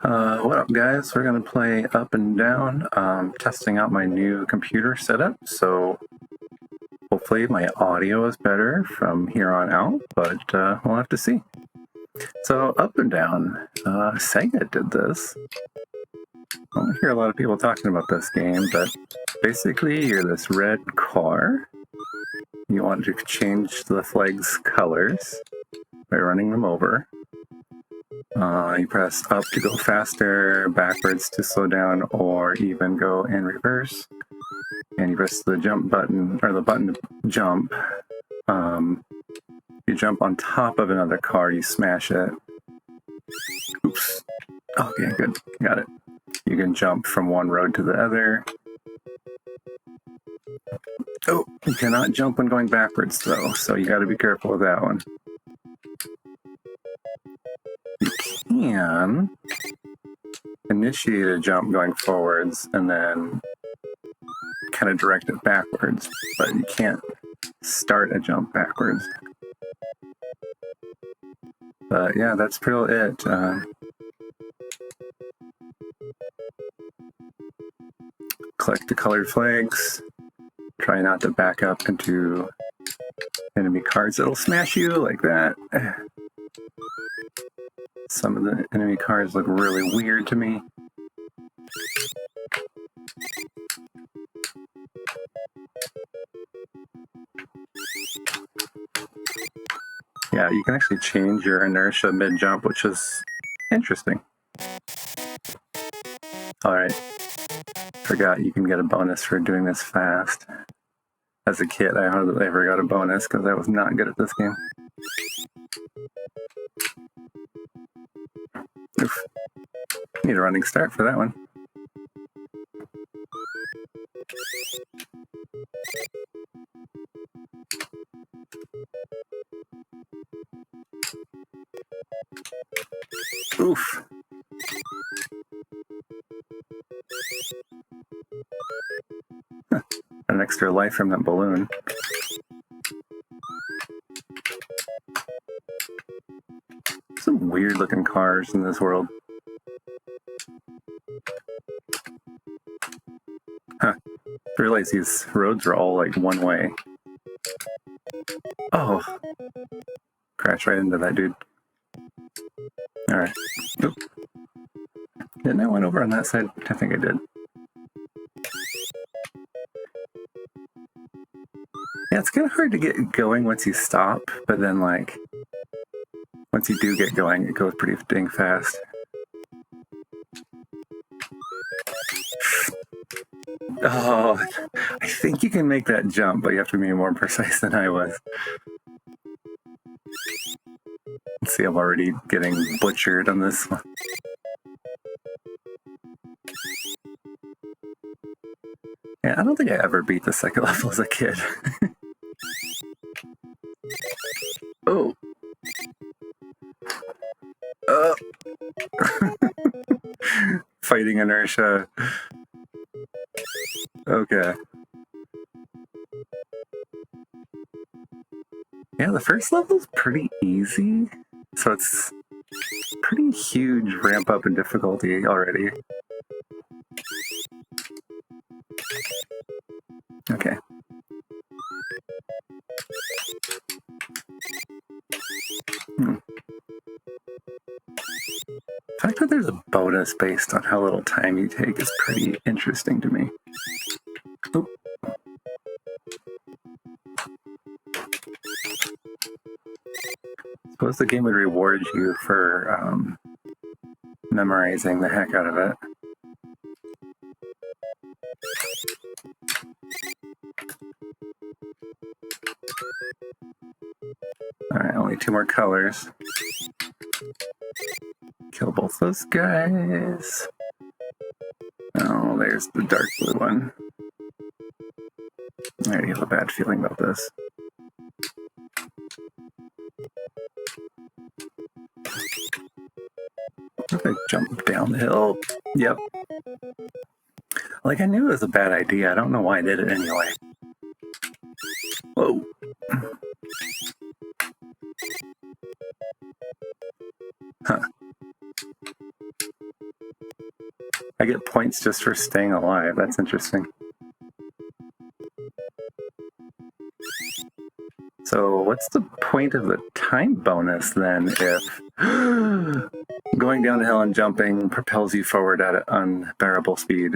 What up, guys? We're going to play Up and Down, testing out my new computer setup, so hopefully my audio is better from here on out, but we'll have to see. So, Up and Down, Sega did this. I don't hear a lot of people talking about this game, but basically you're this red car. You want to change the flag's colors by running them over. You press up to go faster, backwards to slow down, or even go in reverse. And you press the jump button, or the button to jump. You jump on top of another car, you smash it. Oops. Okay, good. Got it. You can jump from one road to the other. Oh, you cannot jump when going backwards, though, so you gotta be careful with that one. You can initiate a jump going forwards and then kind of direct it backwards, but you can't start a jump backwards. But yeah, that's pretty it. Collect the colored flags. Try not to back up into enemy cars that'll smash you like that. Some of the enemy cars look really weird to me. Yeah, you can actually change your inertia mid-jump, which is interesting. Alright. Forgot you can get a bonus for doing this fast. As a kid, I hardly ever got a bonus because I was not good at this game. Oof. Need a running start for that one. Oof. An extra life from that balloon. Some weird looking cars in this world. Huh. I realize these roads are all like one way. Oh. Crash right into that dude. Alright. Oop. Didn't I went over on that side? I think I did. Yeah, it's kind of hard to get going once you stop, but then, like, once you do get going, it goes pretty dang fast. Oh, I think you can make that jump, but you have to be more precise than I was. Let's see, I'm already getting butchered on this one. Yeah, I don't think I ever beat the second level as a kid. Oh. Fighting inertia. Okay. Yeah, the first level's pretty easy, so it's pretty huge ramp up in difficulty already. Okay. The fact that there's a bonus based on how little time you take is pretty interesting to me. Oop. Suppose the game would reward you for memorizing the heck out of it. Alright, only 2 more colors. Kill both those guys. Oh, there's the dark blue one. I already have a bad feeling about this. If I jump down the hill. Yep. Like, I knew it was a bad idea. I don't know why I did it anyway. Whoa. Huh. I get points just for staying alive. That's interesting. So what's the point of the time bonus then if going down a hill and jumping propels you forward at an unbearable speed?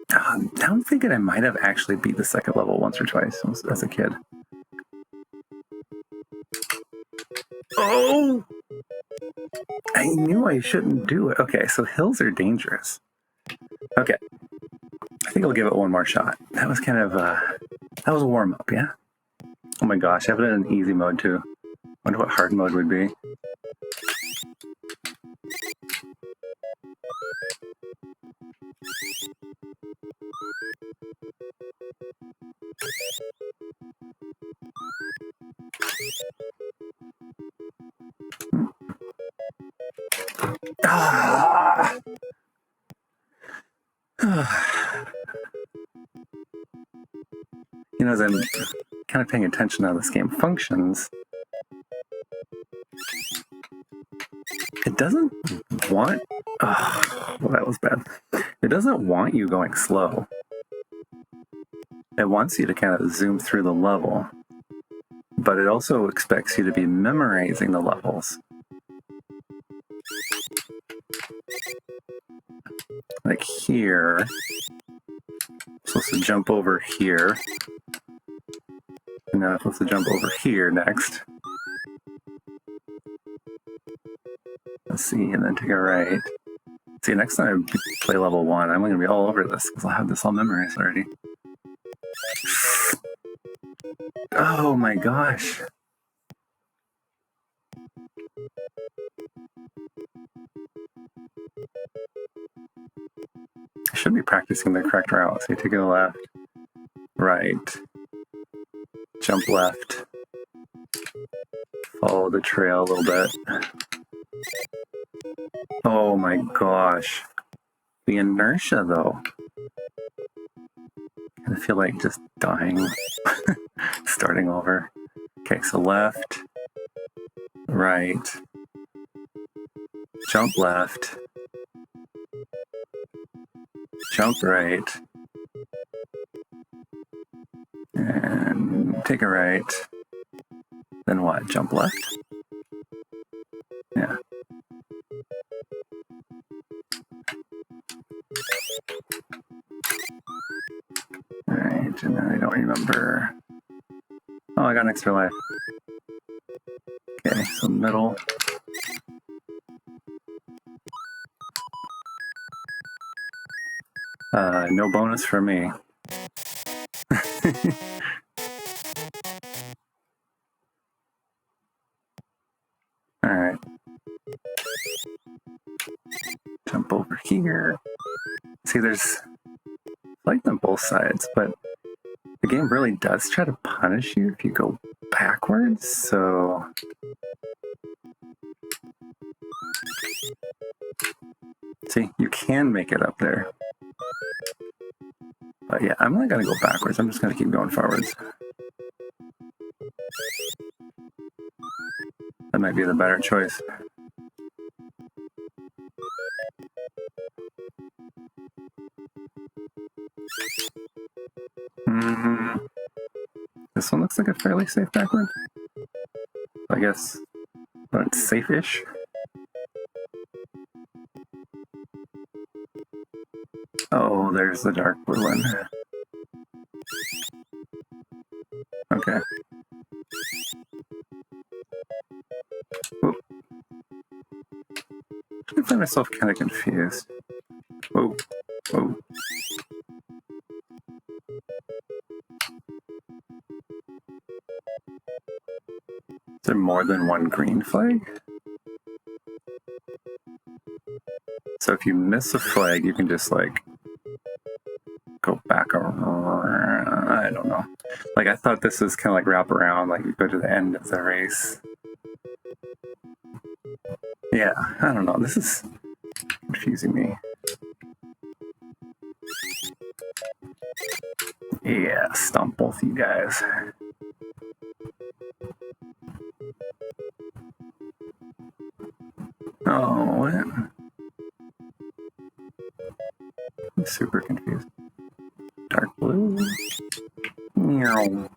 Now I'm thinking I might have actually beat the second level once or twice as a kid. Oh! I knew I shouldn't do it. Okay, so hills are dangerous. Okay. I think I'll give it one more shot. That was kind of, that was a warm-up, yeah? Oh my gosh, I have it in easy mode too. Wonder what hard mode would be. Ah! You know, as I'm kind of paying attention to how this game functions, it doesn't want... Oh, well, that was bad. It doesn't want you going slow. It wants you to kind of zoom through the level, but it also expects you to be memorizing the levels. Like here, I'm supposed to jump over here, and now I'm supposed to jump over here next. Let's see, and then take a right. See, next time I play level 1, I'm going to be all over this, because I'll have this all memorized already. Oh my gosh. I should be practicing the correct route. So you take a left, right, jump left, follow the trail a little bit. Oh my gosh. The inertia though. I feel like just dying. Starting over. Okay, so left, right, jump left, jump right, and take a right. Then what? Jump left? Yeah. Alright, and then I don't remember. Oh, I got an extra life. Okay, so middle. No bonus for me. Alright. Jump over here. See, there's light on both sides, but the game really does try to punish you if you go backwards, so... See, you can make it up there. But yeah, I'm not going to go backwards. I'm just going to keep going forwards. That might be the better choice. This one looks like a fairly safe backward. I guess, but it's safe-ish. Oh, there's the dark blue one. Okay. Whoa. I find myself kind of confused. Whoa. Whoa. Is there more than one green flag? So if you miss a flag, you can just like go back around. I don't know. Like I thought this was kind of like wrap around, like you go to the end of the race. Yeah, I don't know. This is confusing me. Yeah, stomp both you guys. Oh I'm super confused. Dark blue. Meow.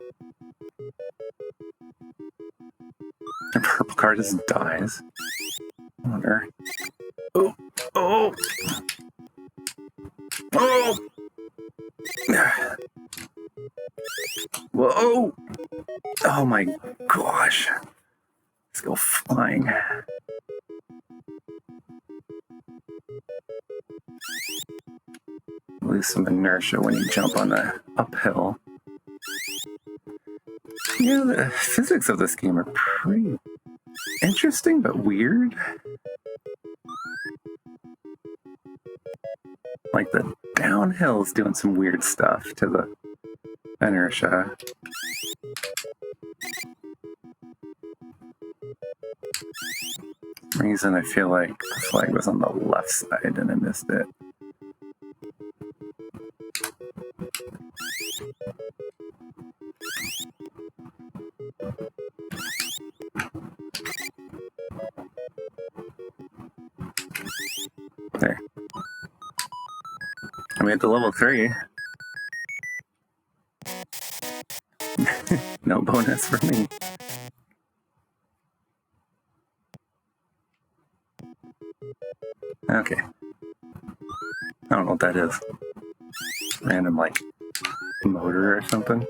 The purple car just dies. I wonder. Oh! Oh! Oh! Whoa! Oh my gosh! Let's go flying. Lose some inertia when you jump on the uphill. Yeah, the physics of this game are pretty interesting but weird. Like the downhill's doing some weird stuff to the inertia. For some reason I feel like the flag was on the left side and I missed it. There. I made it to level 3. No bonus for me. Okay. I don't know what that is. Random, like, motor or something.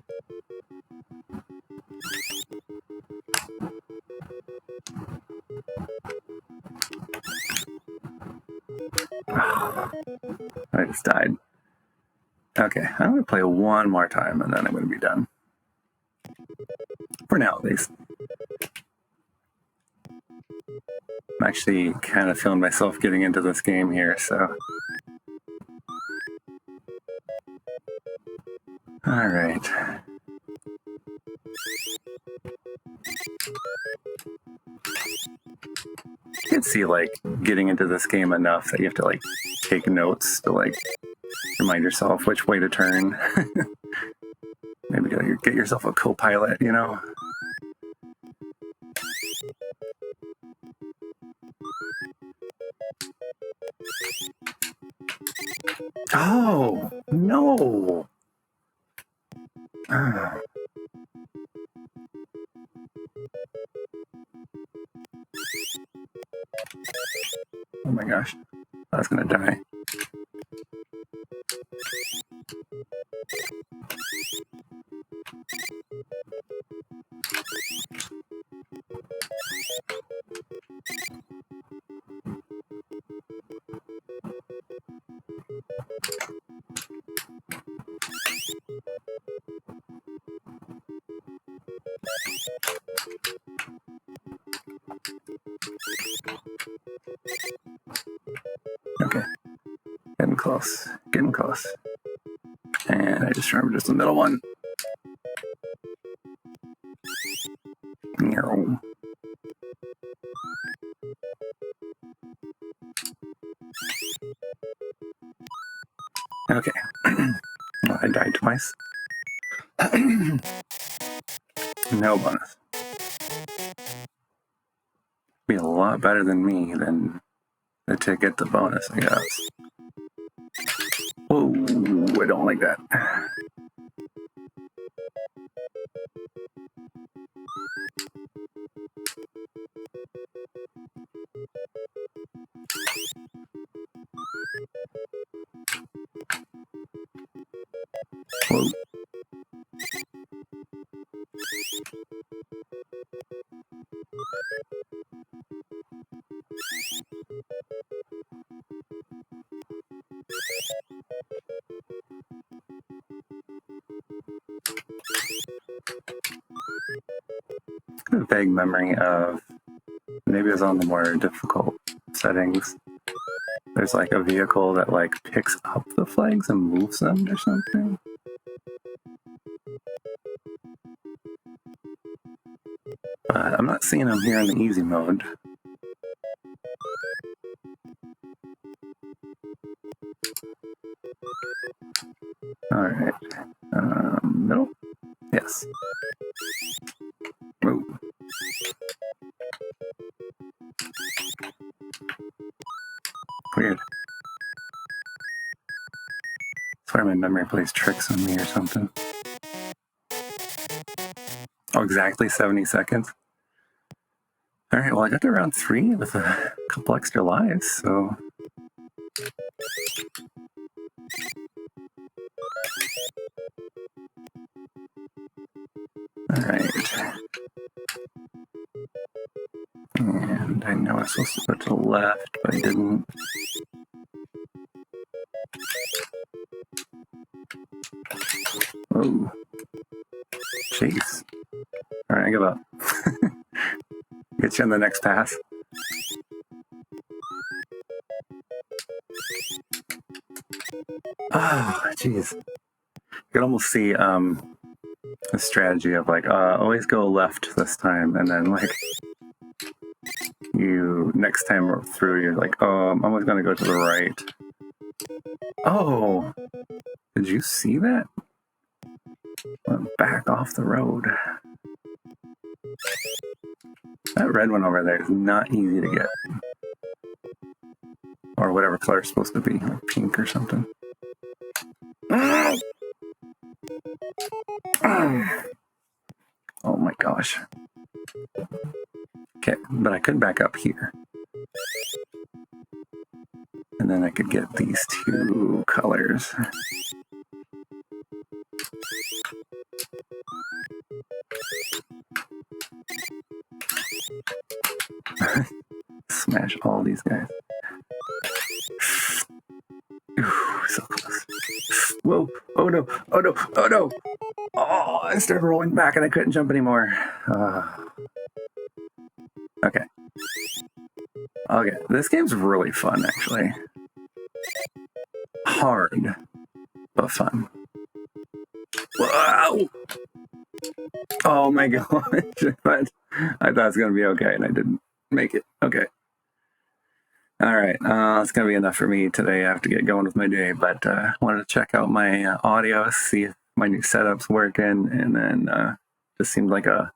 I just died. Okay, I'm going to play one more time and then I'm going to be done. For now, at least. I'm actually kind of feeling myself getting into this game here, so... Alright. You can see, like, getting into this game enough that you have to, like, take notes to, like, remind yourself which way to turn. Maybe get yourself a co-pilot, you know? Oh, no! Oh my gosh, I was gonna die. Okay, getting close, getting close. And I just remembered just the middle one. No. Okay. Well, I died twice. No bonus. Be a lot better than me than to get the bonus, I guess. Whoa, I don't like that. Whoa. A vague memory of maybe it was on the more difficult settings. There's like a vehicle that like picks up the flags and moves them or something. But I'm not seeing them here in the easy mode. Alright. Middle? Yes. Move. Weird. swear my memory plays tricks on me or something. Oh, exactly 70 seconds. All right, well, I got to round 3 with a couple extra lives, so... All right. And I know I was supposed to go to the left, but I didn't. Oh. Jeez. All right, I give up. Get you on the next pass. Oh, jeez. You could almost see a strategy of like, always go left this time, and then like you next time through, you're like, oh, I'm always gonna go to the right. Oh, did you see that? Went back off the road. That red one over there is not easy to get. Or whatever color it's supposed to be, like pink or something. Oh my gosh. Okay, but I could back up here. And then I could get these 2 colors. Smash all these guys. Ooh, so close. Whoa, oh no, oh no, oh no! Oh, I started rolling back and I couldn't jump anymore. Okay. Okay, this game's really fun, actually. Hard, but fun. Whoa! Oh my gosh, I thought it was going to be okay, and I didn't make it. Okay. All right, that's going to be enough for me today. I have to get going with my day, but I wanted to check out my audio, see if my new setup's working, and then just seemed like a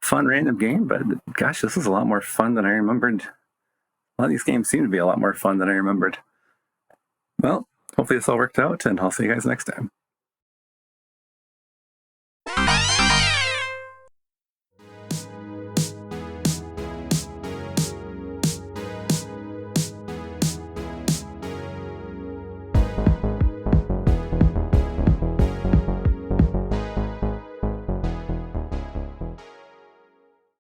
fun random game, but gosh, this is a lot more fun than I remembered. A lot of these games seem to be a lot more fun than I remembered. Well, hopefully this all worked out, and I'll see you guys next time.